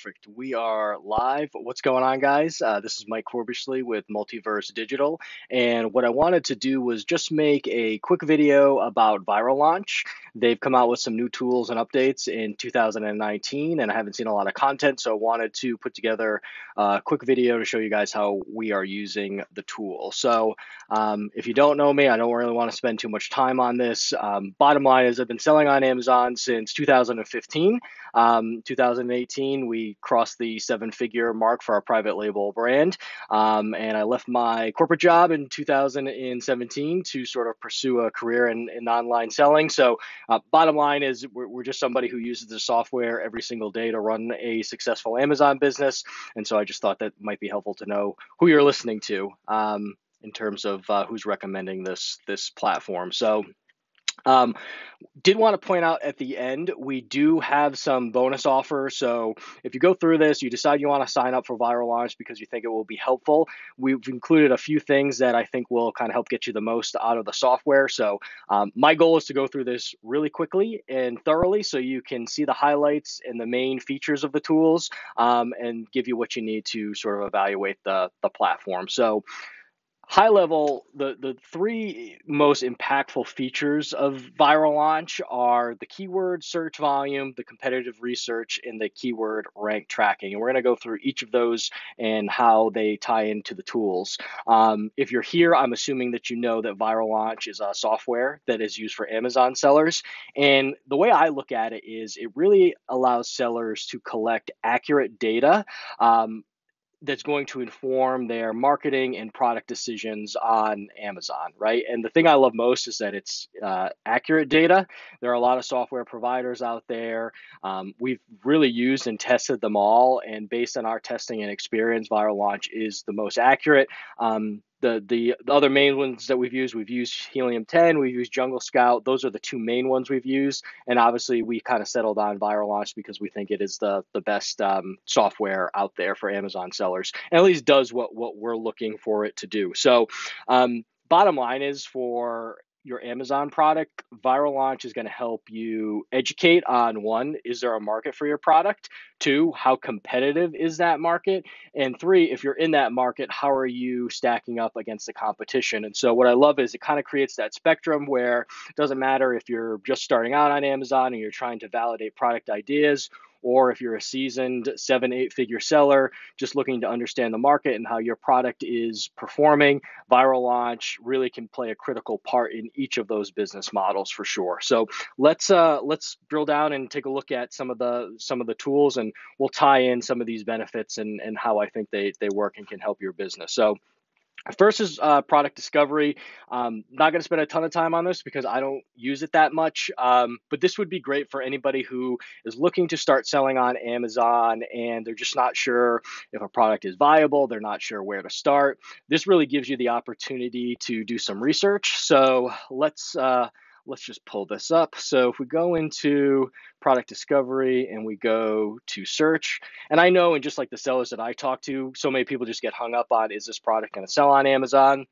Perfect. We are live. What's going on, guys? This is Mike Corbishley with Multiverse Digital. And what I wanted to do was just make a quick video about Viral Launch. They've come out with some new tools and updates in 2019, and I haven't seen a lot of content, so I wanted to put together a quick video to show you guys how we are using the tool. So if you don't know me, I don't really want to spend too much time on this. Bottom line is I've been selling on Amazon since 2015. 2018, we crossed the seven-figure mark for our private label brand. And I left my corporate job in 2017 to sort of pursue a career in online selling. So bottom line is we're just somebody who uses the software every single day to run a successful Amazon business. And so I just thought that might be helpful to know who you're listening to in terms of who's recommending this platform. So did want to point out at the end, we do have some bonus offers. So if you go through this, you decide you want to sign up for Viral Launch because you think it will be helpful. We've included a few things that I think will kind of help get you the most out of the software. So my goal is to go through this really quickly and thoroughly so you can see the highlights and the main features of the tools and give you what you need to sort of evaluate the platform. So high level, the three most impactful features of Viral Launch are the keyword search volume, the competitive research, and the keyword rank tracking. And we're going to go through each of those and how they tie into the tools. If you're here, I'm assuming that you know that Viral Launch is a software that is used for Amazon sellers. And the way I look at it is it really allows sellers to collect accurate data that's going to inform their marketing and product decisions on Amazon, right? And the thing I love most is that it's accurate data. There are a lot of software providers out there. We've really used and tested them all, and based on our testing and experience, Viral Launch is the most accurate. The other main ones that we've used Helium 10, we've used Jungle Scout. Those are the two main ones we've used. And obviously we kind of settled on Viral Launch because we think it is the best software out there for Amazon sellers, and at least does what we're looking for it to do. So bottom line is for your Amazon product, Viral Launch is going to help you educate on one, is there a market for your product? Two, how competitive is that market? And three, if you're in that market, how are you stacking up against the competition? And so what I love is it kind of creates that spectrum where it doesn't matter if you're just starting out on Amazon and you're trying to validate product ideas, or if you're a seasoned 7-8 figure seller just looking to understand the market and how your product is performing, Viral Launch really can play a critical part in each of those business models for sure. So let's drill down and take a look at some of the tools, and we'll tie in some of these benefits and how I think they work and can help your business. So first is product discovery. Not going to spend a ton of time on this because I don't use it that much, but this would be great for anybody who is looking to start selling on Amazon and they're just not sure if a product is viable, they're not sure where to start. This really gives you the opportunity to do some research. So let's just pull this up. So if we go into product discovery and we go to search, and I know, and just like the sellers that I talk to, so many people just get hung up on, is this product going to sell on Amazon?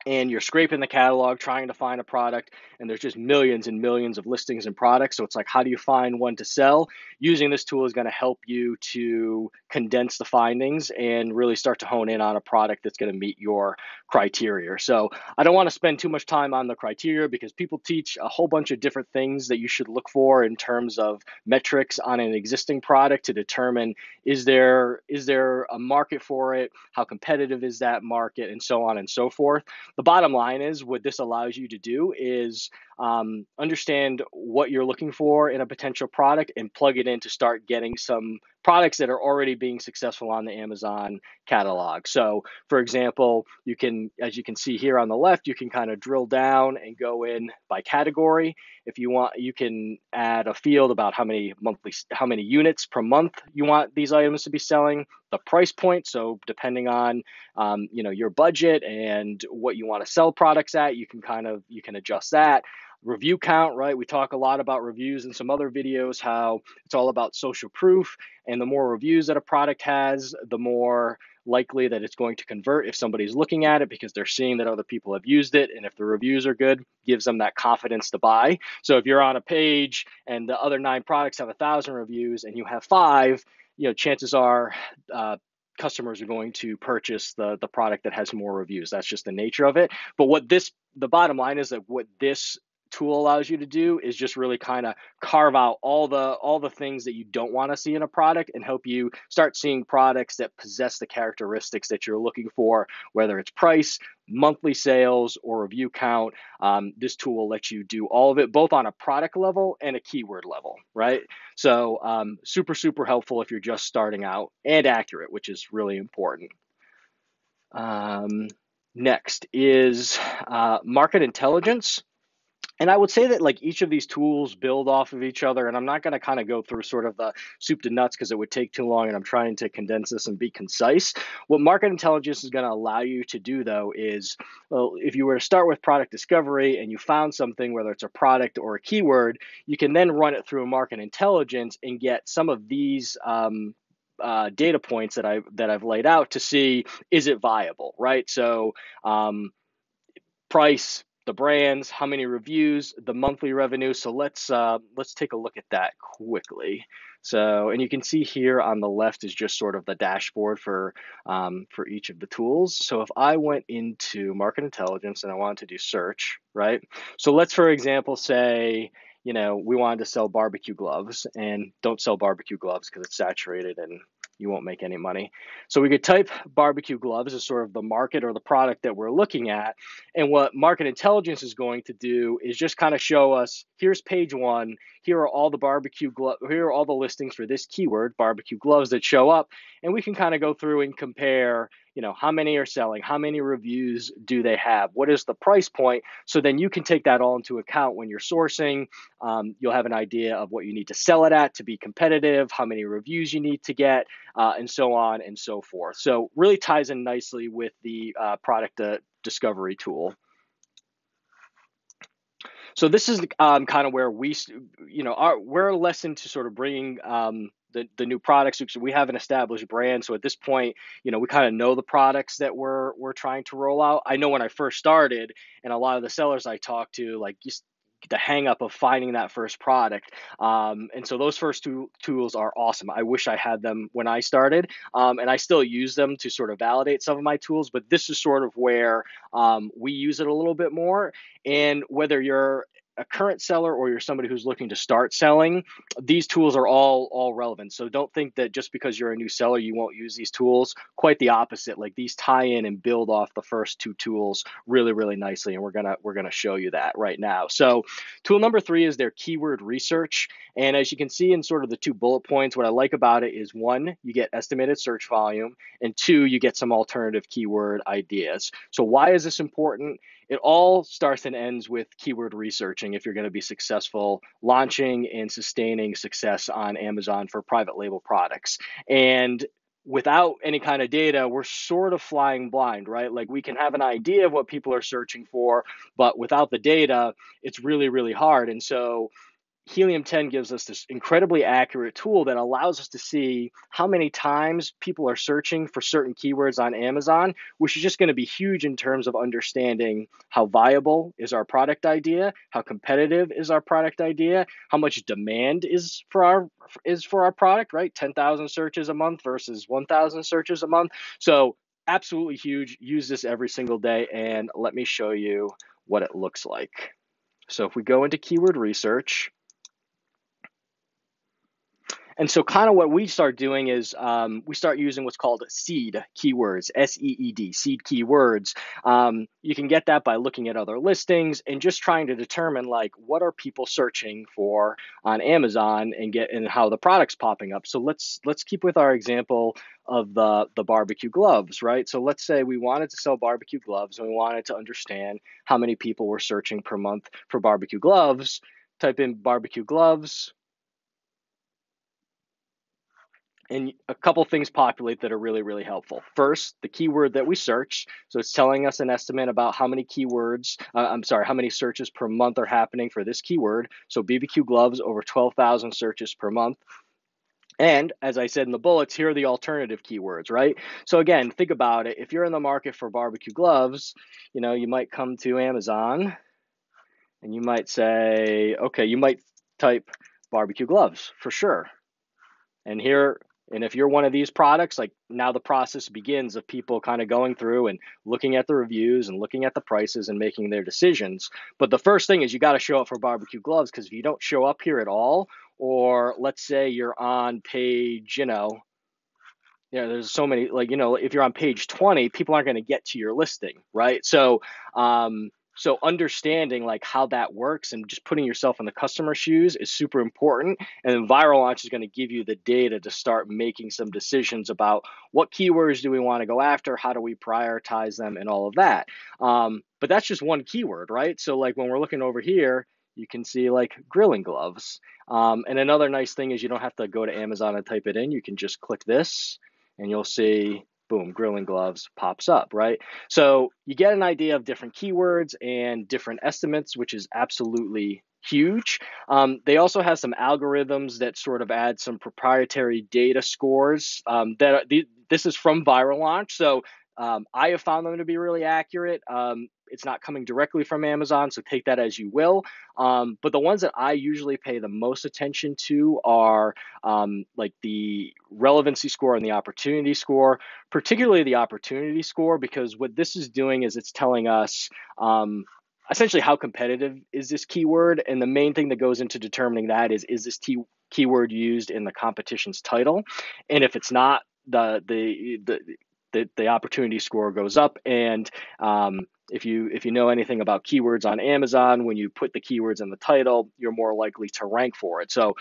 And you're scraping the catalog trying to find a product, and there's just millions and millions of listings and products. So it's like, how do you find one to sell? Using this tool is going to help you to condense the findings and really start to hone in on a product that's going to meet your criteria. So I don't want to spend too much time on the criteria because people teach a whole bunch of different things that you should look for in terms of metrics on an existing product to determine, is there a market for it? How competitive is that market? And so on and so forth. The bottom line is what this allows you to do is understand what you're looking for in a potential product and plug it in to start getting some products that are already being successful on the Amazon catalog. So for example, you can, as you can see here on the left, you can kind of drill down and go in by category. If you want, you can add a field about how many units per month you want these items to be selling, the price point. So depending on your budget and what you want to sell products at, you can adjust that. Review count, right? We talk a lot about reviews in some other videos, how it's all about social proof, and the more reviews that a product has, the more likely that it's going to convert if somebody's looking at it because they're seeing that other people have used it, and if the reviews are good, gives them that confidence to buy. So if you're on a page and the other 9 products have 1,000 reviews and you have 5, chances are customers are going to purchase the product that has more reviews. That's just the nature of it. But the bottom line is that what this tool allows you to do is just really kind of carve out all the things that you don't want to see in a product and help you start seeing products that possess the characteristics that you're looking for, whether it's price, monthly sales, or review count. This tool will let you do all of it, both on a product level and a keyword level, right? So super, super helpful if you're just starting out, and accurate, which is really important. Next is market intelligence. And I would say that like each of these tools build off of each other, and I'm not going to kind of go through sort of the soup to nuts because it would take too long, and I'm trying to condense this and be concise. What market intelligence is going to allow you to do, though, is, well, if you were to start with product discovery and you found something, whether it's a product or a keyword, you can then run it through a market intelligence and get some of these data points that I've laid out to see, is it viable, right? So price, the brands, how many reviews, the monthly revenue. So let's take a look at that quickly. So, and you can see here on the left is just sort of the dashboard for each of the tools. So if I went into market intelligence and I wanted to do search, right? So let's, for example, say, we wanted to sell barbecue gloves, and don't sell barbecue gloves because it's saturated and you won't make any money. So we could type barbecue gloves as sort of the market or the product that we're looking at. And what market intelligence is going to do is just kind of show us, here's page one, here are all the listings for this keyword, barbecue gloves, that show up. And we can kind of go through and compare, how many are selling, how many reviews do they have, what is the price point? So then you can take that all into account when you're sourcing. You'll have an idea of what you need to sell it at to be competitive, how many reviews you need to get, and so on and so forth. So really ties in nicely with the product discovery tool. So this is kind of where we're a lesson to sort of bringing the new products. We have an established brand, so at this point, we kind of know the products that we're trying to roll out. I know when I first started, and a lot of the sellers I talked to, like, just the hang up of finding that first product. And so those first two tools are awesome. I wish I had them when I started, and I still use them to sort of validate some of my tools, but this is sort of where we use it a little bit more. And whether you're a current seller or you're somebody who's looking to start selling, these tools are all relevant. So don't think that just because you're a new seller, you won't use these tools. Quite the opposite. Like, these tie in and build off the first two tools really, really nicely. And we're gonna show you that right now. So tool number 3 is their keyword research. And as you can see in sort of the 2 bullet points, what I like about it is, 1, you get estimated search volume, and 2, you get some alternative keyword ideas. So why is this important? It all starts and ends with keyword researching if you're going to be successful launching and sustaining success on Amazon for private label products. And without any kind of data, we're sort of flying blind, right? Like, we can have an idea of what people are searching for, but without the data, it's really, really hard. And so Helium 10 gives us this incredibly accurate tool that allows us to see how many times people are searching for certain keywords on Amazon, which is just going to be huge in terms of understanding how viable is our product idea, how competitive is our product idea, how much demand is for our product, right? 10,000 searches a month versus 1,000 searches a month. So absolutely huge. Use this every single day, and let me show you what it looks like. So if we go into keyword research, and so kind of what we start doing is we start using what's called seed keywords, SEED, seed keywords. You can get that by looking at other listings and just trying to determine, like, what are people searching for on Amazon, and how the product's popping up. So let's keep with our example of the barbecue gloves, right? So let's say we wanted to sell barbecue gloves and we wanted to understand how many people were searching per month for barbecue gloves. Type in barbecue gloves, and a couple things populate that are really, really helpful. First, the keyword that we search. So it's telling us an estimate about how many how many searches per month are happening for this keyword. So BBQ gloves, over 12,000 searches per month. And as I said in the bullets, here are the alternative keywords, right? So again, think about it. If you're in the market for barbecue gloves, you might come to Amazon and you might say, okay, you might type barbecue gloves for sure. And here And if you're one of these products, like now the process begins of people kind of going through and looking at the reviews and looking at the prices and making their decisions. But the first thing is you got to show up for barbecue gloves, because if you don't show up here at all, or let's say you're on page, there's so many, like, if you're on page 20, people aren't going to get to your listing, right? So understanding like how that works and just putting yourself in the customer shoes is super important. And then Viral Launch is going to give you the data to start making some decisions about what keywords do we want to go after, how do we prioritize them, and all of that. But that's just one keyword, right? So like when we're looking over here, you can see like grilling gloves. And another nice thing is you don't have to go to Amazon and type it in. You can just click this and you'll see, boom, grilling gloves pops up, right? So you get an idea of different keywords and different estimates, which is absolutely huge. They also have some algorithms that sort of add some proprietary data scores this is from Viral Launch. So I have found them to be really accurate. It's not coming directly from Amazon, so take that as you will. But the ones that I usually pay the most attention to are like the relevancy score and the opportunity score, particularly the opportunity score, because what this is doing is it's telling us essentially how competitive is this keyword. And the main thing that goes into determining that is this keyword used in the competition's title? And if it's not, the opportunity score goes up. And if you know anything about keywords on Amazon, when you put the keywords in the title, you're more likely to rank for it. So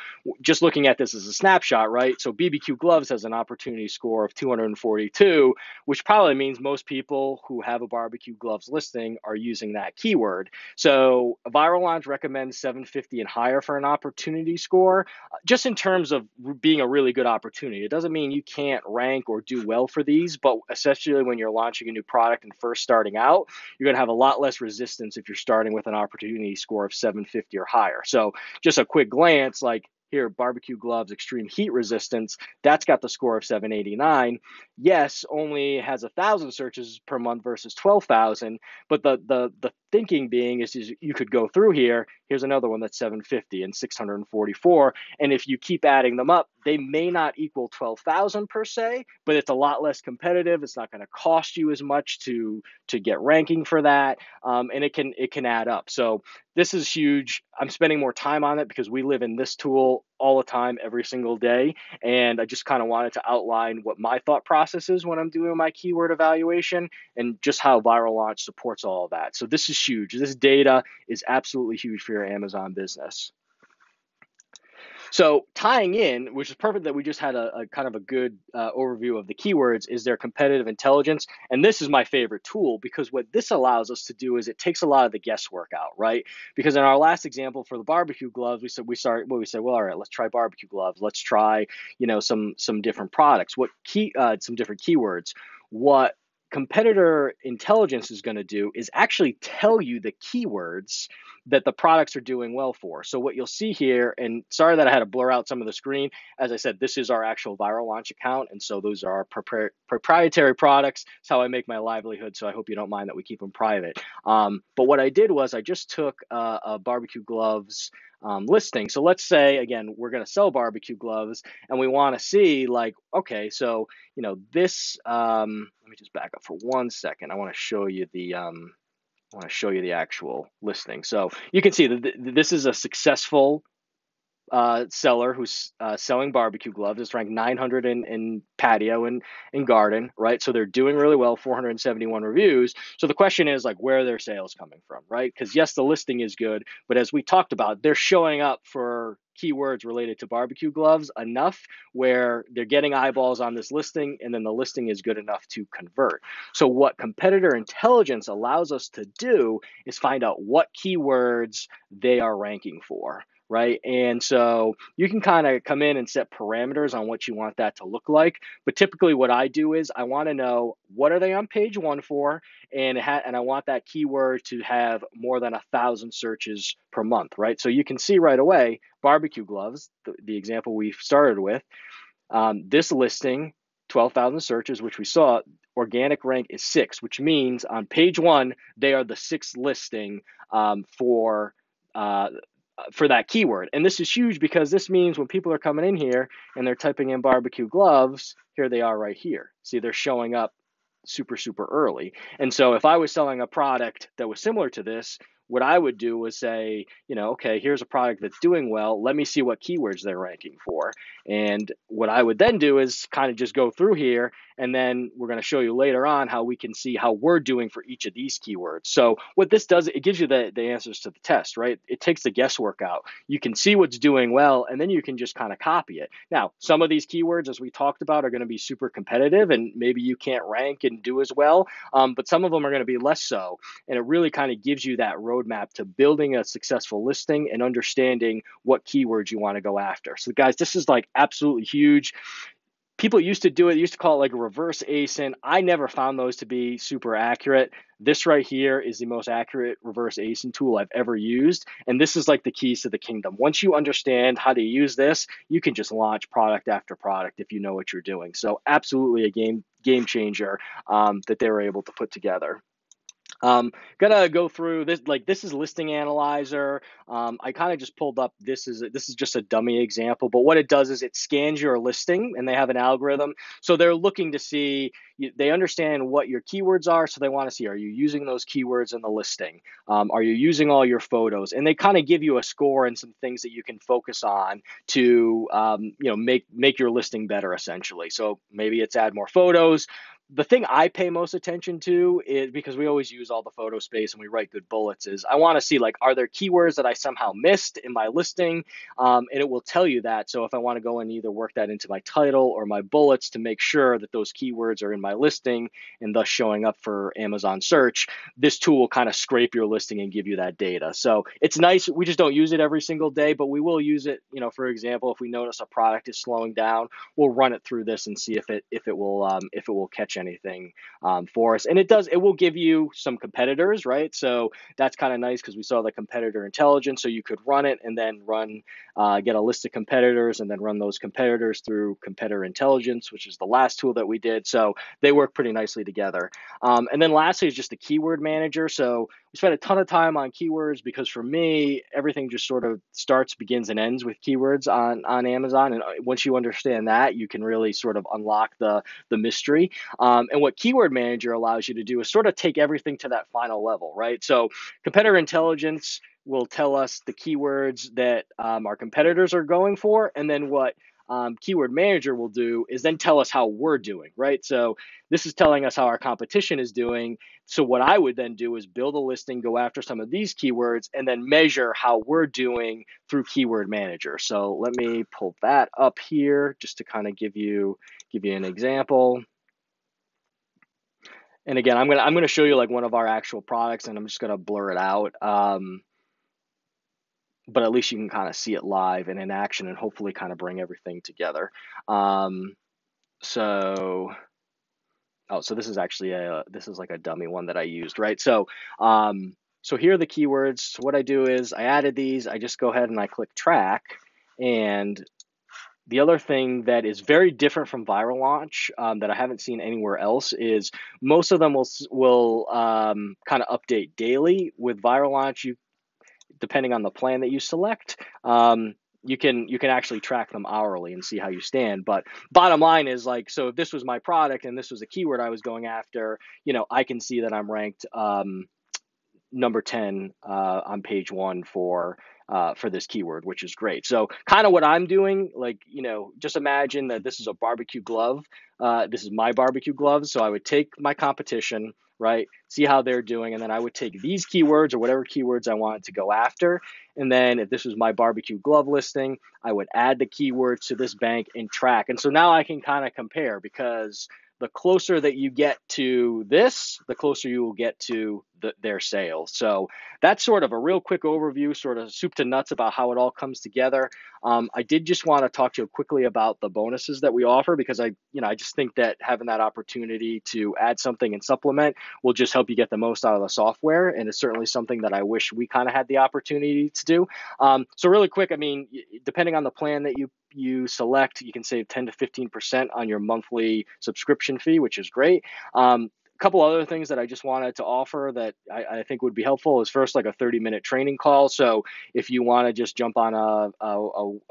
just looking at this as a snapshot, right? So BBQ gloves has an opportunity score of 242, which probably means most people who have a barbecue gloves listing are using that keyword. So Viral Launch recommends 750 and higher for an opportunity score, just in terms of being a really good opportunity. It doesn't mean you can't rank or do well for these, but especially when you're launching a new product and first starting out, you're going to have a lot less resistance if you're starting with an opportunity score of 750 or higher. So just a quick glance, like here, barbecue gloves, extreme heat resistance, that's got the score of 789. Yes, only has 1,000 searches per month versus 12,000. But the thinking being is you could go through here. Here's another one that's 750 and 644. And if you keep adding them up, they may not equal 12,000 per se, but it's a lot less competitive. It's not going to cost you as much to get ranking for that, and it can add up. So this is huge. I'm spending more time on it because we live in this tool all the time, every single day. And I just kind of wanted to outline what my thought process is when I'm doing my keyword evaluation and just how Viral Launch supports all of that. So this is huge. This data is absolutely huge for your Amazon business. So tying in, which is perfect that we just had a kind of a good overview of the keywords, is their competitive intelligence. And this is my favorite tool, because what this allows us to do is it takes a lot of the guesswork out, right? Because in our last example for the barbecue gloves, we said, well, all right, let's try barbecue gloves. Let's try, some different products. Some different keywords. What competitor intelligence is going to do is actually tell you the keywords that the products are doing well for. So what you'll see here, and sorry that I had to blur out some of the screen. As I said, this is our actual Viral Launch account, and so those are our proprietary products. It's how I make my livelihood, so I hope you don't mind that we keep them private. But what I did was I just took a barbecue gloves listing. So let's say, again, we're going to sell barbecue gloves, and we want to see, like, okay, so, this, let me just back up for 1 second. I want to show you the actual listing. So you can see that this is a successful seller who's selling barbecue gloves. It's ranked 900 in patio and in garden, right? So they're doing really well, 471 reviews. So the question is, like, where are their sales coming from, right? Because yes, the listing is good, but as we talked about, they're showing up for keywords related to barbecue gloves enough where they're getting eyeballs on this listing, and then the listing is good enough to convert. So what competitor intelligence allows us to do is find out what keywords they are ranking for, right? And so you can kind of come in and set parameters on what you want that to look like. But typically what I do is I want to know, what are they on page 1 for? And I want that keyword to have more than 1,000 searches per month, right? So you can see right away, barbecue gloves, the example we started with, this listing, 12,000 searches, which we saw, organic rank is 6, which means on page 1, they are the 6th listing for for that keyword. And this is huge because this means when people are coming in here and they're typing in barbecue gloves, here they are right here. See, they're showing up super early. And so if I was selling a product that was similar to this, what I would do was say, okay, here's a product that's doing well. Let me see what keywords they're ranking for. And what I would then do is kind of just go through here, and then we're going to show you later on how we can see how we're doing for each of these keywords. So what this does, it gives you the answers to the test, right? It takes the guesswork out. You can see what's doing well, and then you can just kind of copy it. Now, some of these keywords, as we talked about, are going to be super competitive, and maybe you can't rank and do as well, but some of them are going to be less so. And it really kind of gives you that roadmap to building a successful listing and understanding what keywords you want to go after. So guys, this is like absolutely huge. People used to do it, used to call it like a reverse ASIN. I never found those to be super accurate. This right here is the most accurate reverse ASIN tool I've ever used. And this is like the keys to the kingdom. Once you understand how to use this, you can just launch product after product if you know what you're doing. So absolutely a game changer that they were able to put together. Gonna go through this. Like, this is Listing Analyzer. I kind of just pulled up. This is just a dummy example, but what it does is it scans your listing, and they have an algorithm. So they're looking to see. They understand what your keywords are, so they want to see, are you using those keywords in the listing? Are you using all your photos? And they kind of give you a score and some things that you can focus on to make your listing better, essentially. So maybe it's add more photos. The thing I pay most attention to is, because we always use all the photo space and we write good bullets, is I want to see, like, are there keywords that I somehow missed in my listing? And it will tell you that. So if I want to go and either work that into my title or my bullets to make sure that those keywords are in my listing and thus showing up for Amazon search, this tool will kind of scrape your listing and give you that data. So it's nice. We just don't use it every single day, but we will use it. For example, if we notice a product is slowing down, we'll run it through this and see if it will catch anything for us. And it will give you some competitors, right? So that's kind of nice because we saw the competitor intelligence. So you could run it and then get a list of competitors and then run those competitors through competitor intelligence, which is the last tool that we did. So they work pretty nicely together. And then lastly is just the keyword manager. So we spent a ton of time on keywords because for me, everything just sort of starts, begins, and ends with keywords on Amazon. And once you understand that, you can really sort of unlock the mystery. And what Keyword Manager allows you to do is sort of take everything to that final level, right? So competitor intelligence will tell us the keywords that our competitors are going for, and then what Keyword Manager will do is then tell us how we're doing, right? So this is telling us how our competition is doing. So what I would then do is build a listing, go after some of these keywords, and then measure how we're doing through Keyword Manager. So let me pull that up here just to kind of give you an example. And again, I'm gonna show you like one of our actual products, and I'm just gonna blur it out. But at least you can kind of see it live and in action, and hopefully kind of bring everything together. So this is actually this is like a dummy one that I used, right? So here are the keywords. So what I do is I added these. I just go ahead and I click track, and the other thing that is very different from Viral Launch that I haven't seen anywhere else is most of them will kind of update daily. With Viral Launch, depending on the plan that you select, you can actually track them hourly and see how you stand. But bottom line is, like, so if this was my product and this was a keyword I was going after, I can see that I'm ranked number 10 on page 1 for this keyword, which is great. So kind of what I'm doing, like, just imagine that this is a barbecue glove. This is my barbecue gloves. So I would take my competition, right, see how they're doing, and then I would take these keywords or whatever keywords I wanted to go after. And then if this was my barbecue glove listing, I would add the keywords to this bank and track. And so now I can kind of compare, because the closer that you get to this, the closer you will get to their sales. So that's sort of a real quick overview, sort of soup to nuts about how it all comes together. I did just want to talk to you quickly about the bonuses that we offer, because I just think that having that opportunity to add something and supplement will just help you get the most out of the software. And it's certainly something that I wish we kind of had the opportunity to do. So really quick, I mean, depending on the plan that you select, you can save 10 to 15% on your monthly subscription fee, which is great. couple other things that I just wanted to offer that I think would be helpful is first like a 30-minute training call. So if you want to just jump on a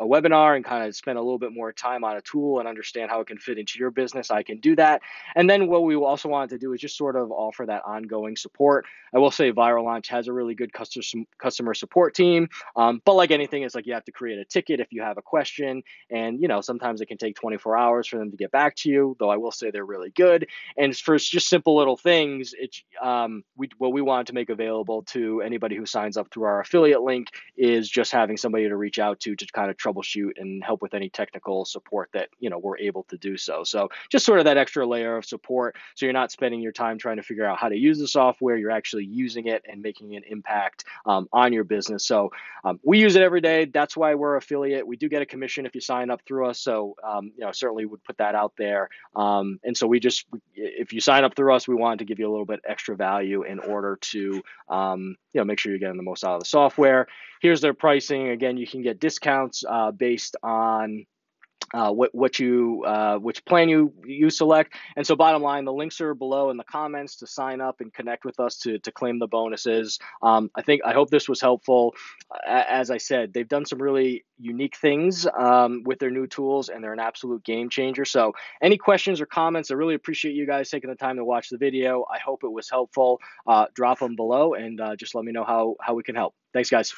webinar and kind of spend a little bit more time on a tool and understand how it can fit into your business, I can do that. And then what we also wanted to do is just sort of offer that ongoing support. I will say Viral Launch has a really good customer support team, but like anything, it's like you have to create a ticket if you have a question, and sometimes it can take 24 hours for them to get back to you. Though I will say they're really good. And for just simple little things, what we wanted to make available to anybody who signs up through our affiliate link is just having somebody to reach out to kind of troubleshoot and help with any technical support that we're able to do so. So just sort of that extra layer of support, so you're not spending your time trying to figure out how to use the software. You're actually using it and making an impact on your business. So we use it every day. That's why we're affiliate. We do get a commission if you sign up through us. So certainly would put that out there. And so if you sign up through us, we wanted to give you a little bit extra value in order to make sure you're getting the most out of the software. Here's their pricing. Again, you can get discounts based on which plan you select. And so bottom line, the links are below in the comments to sign up and connect with us to claim the bonuses. I hope this was helpful. As I said, they've done some really unique things with their new tools, and they're an absolute game changer. So any questions or comments, I really appreciate you guys taking the time to watch the video. I hope it was helpful. Drop them below and just let me know how we can help. Thanks, guys.